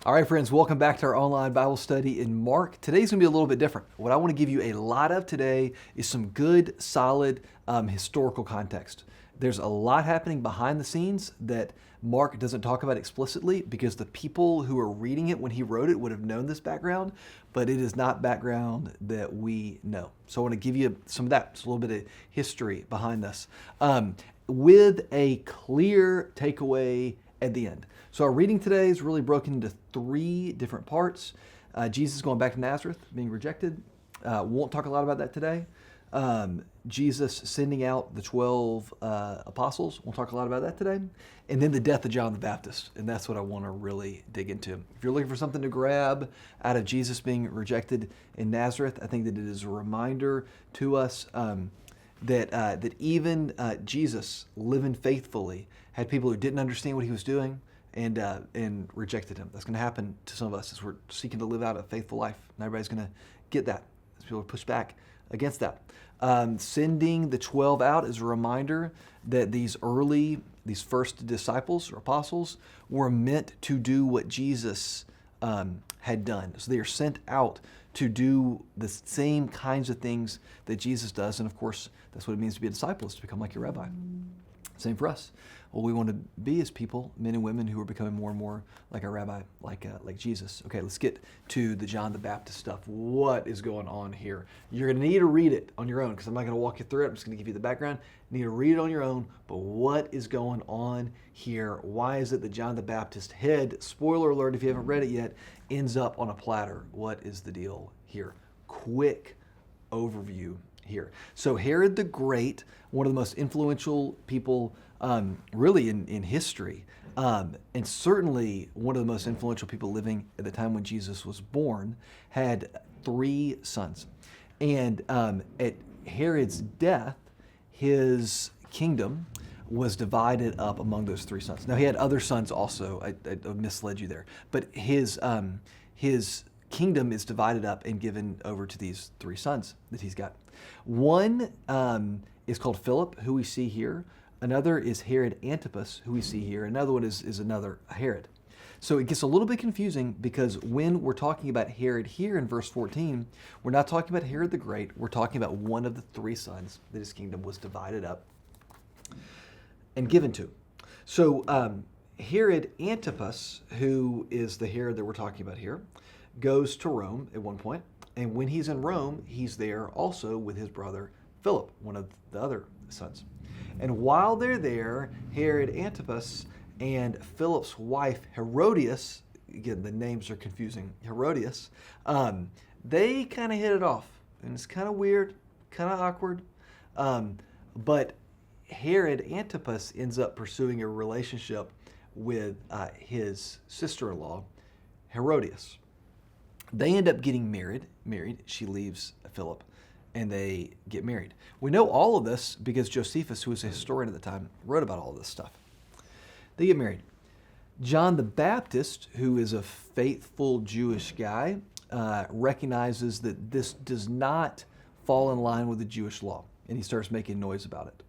All right, friends, welcome back to our online Bible study in Mark. Today's going to be a little bit different. What I want to give you a lot of today is some good, solid historical context. There's a lot happening behind the scenes that Mark doesn't talk about explicitly because the people who are reading it when he wrote it would have known this background, but it is not background that we know. So I want to give you some of that, just a little bit of history behind this, with a clear takeaway at the end. So our reading today is really broken into three different parts. Jesus going back to Nazareth, being rejected. Won't talk a lot about that today. Jesus sending out the 12 apostles. We'll talk a lot about that today. And then the death of John the Baptist. And that's what I want to really dig into. If you're looking for something to grab out of Jesus being rejected in Nazareth, I think that it is a reminder to us that even Jesus, living faithfully, had people who didn't understand what he was doing and rejected him. That's going to happen to some of us as we're seeking to live out a faithful life. Not everybody's going to get that. As people push back against that. Sending the 12 out is a reminder that these first disciples or apostles were meant to do what Jesus had done. So they are sent out to do the same kinds of things that Jesus does. And of course, that's what it means to be a disciple, is to become like your rabbi. Same for us. What we want to be as people, men and women who are becoming more and more like our rabbi, like Jesus. Okay, let's get to the John the Baptist stuff. What is going on here? You're going to need to read it on your own because I'm not going to walk you through it. I'm just going to give you the background. You need to read it on your own. But what is going on here? Why is it that John the Baptist head, spoiler alert if you haven't read it yet, ends up on a platter? What is the deal here? Quick overview here. So Herod the Great, one of the most influential people really in history, and certainly one of the most influential people living at the time when Jesus was born, had three sons. And at Herod's death, his kingdom was divided up among those three sons. Now he had other sons also. I misled you there. But his kingdom is divided up and given over to these three sons that he's got. One is called Philip, who we see here. Another is Herod Antipas, who we see here. Another one is another Herod. So it gets a little bit confusing because when we're talking about Herod here in verse 14, we're not talking about Herod the Great. We're talking about one of the three sons that his kingdom was divided up and given to. So Herod Antipas, who is the Herod that we're talking about here, goes to Rome at one point. And when he's in Rome, he's there also with his brother Philip, one of the other sons. And while they're there, Herod Antipas and Philip's wife Herodias, again, the names are confusing, Herodias, they kind of hit it off. And it's kind of weird, kind of awkward. But Herod Antipas ends up pursuing a relationship with his sister-in-law, Herodias. They end up getting married. She leaves Philip, and they get married. We know all of this because Josephus, who was a historian at the time, wrote about all this stuff. They get married. John the Baptist, who is a faithful Jewish guy, recognizes that this does not fall in line with the Jewish law, and he starts making noise about it.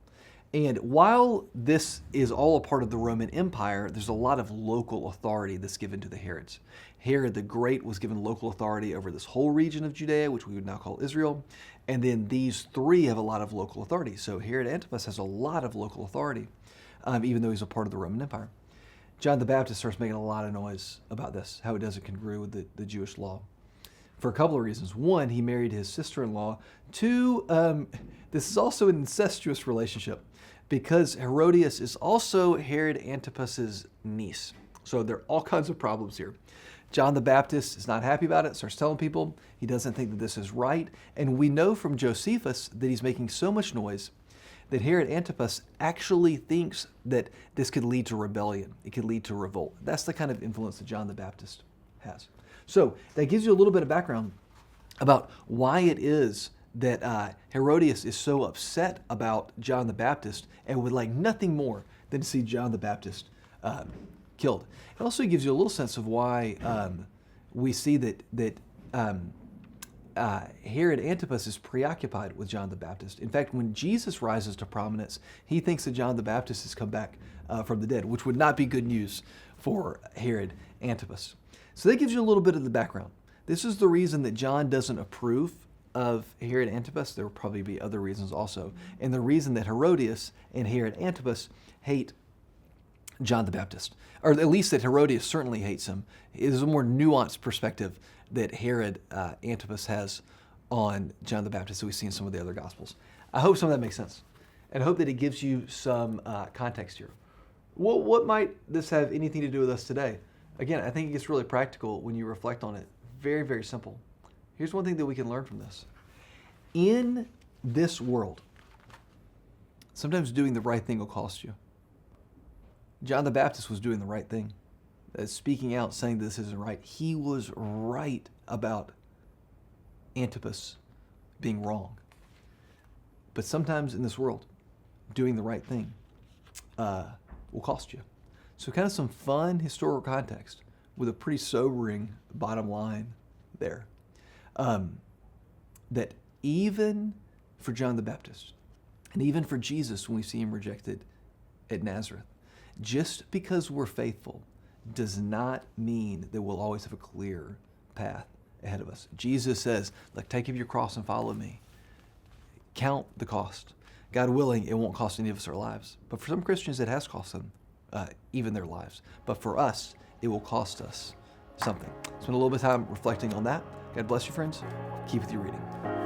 And while this is all a part of the Roman Empire, there's a lot of local authority that's given to the Herods. Herod the Great was given local authority over this whole region of Judea, which we would now call Israel. And then these three have a lot of local authority. So Herod Antipas has a lot of local authority, even though he's a part of the Roman Empire. John the Baptist starts making a lot of noise about this, how it doesn't congruent with the Jewish law, for a couple of reasons. One, he married his sister-in-law. Two, this is also an incestuous relationship because Herodias is also Herod Antipas's niece. So there are all kinds of problems here. John the Baptist is not happy about it, starts telling people he doesn't think that this is right. And we know from Josephus that he's making so much noise that Herod Antipas actually thinks that this could lead to rebellion. It could lead to revolt. That's the kind of influence that John the Baptist has. So that gives you a little bit of background about why it is that Herodias is so upset about John the Baptist and would like nothing more than to see John the Baptist killed. It also gives you a little sense of why we see that Herod Antipas is preoccupied with John the Baptist. In fact, when Jesus rises to prominence, he thinks that John the Baptist has come back from the dead, which would not be good news for Herod Antipas. So that gives you a little bit of the background. This is the reason that John doesn't approve of Herod Antipas. There will probably be other reasons also. And the reason that Herodias and Herod Antipas hate John the Baptist, or at least that Herodias certainly hates him, is a more nuanced perspective that Herod Antipas has on John the Baptist that we see in some of the other Gospels. I hope some of that makes sense, and I hope that it gives you some context here. What might this have anything to do with us today? Again, I think it gets really practical when you reflect on it. Very, very simple. Here's one thing that we can learn from this. In this world, sometimes doing the right thing will cost you. John the Baptist was doing the right thing, speaking out, saying this isn't right. He was right about Antipas being wrong. But sometimes in this world, doing the right thing will cost you. So kind of some fun historical context with a pretty sobering bottom line there. That even for John the Baptist, and even for Jesus when we see him rejected at Nazareth, just because we're faithful does not mean that we'll always have a clear path ahead of us. Jesus says, like, take up your cross and follow me. Count the cost. God willing, it won't cost any of us our lives. But for some Christians, it has cost them even their lives. But for us, it will cost us something. Spend a little bit of time reflecting on that. God bless you, friends. Keep with your reading.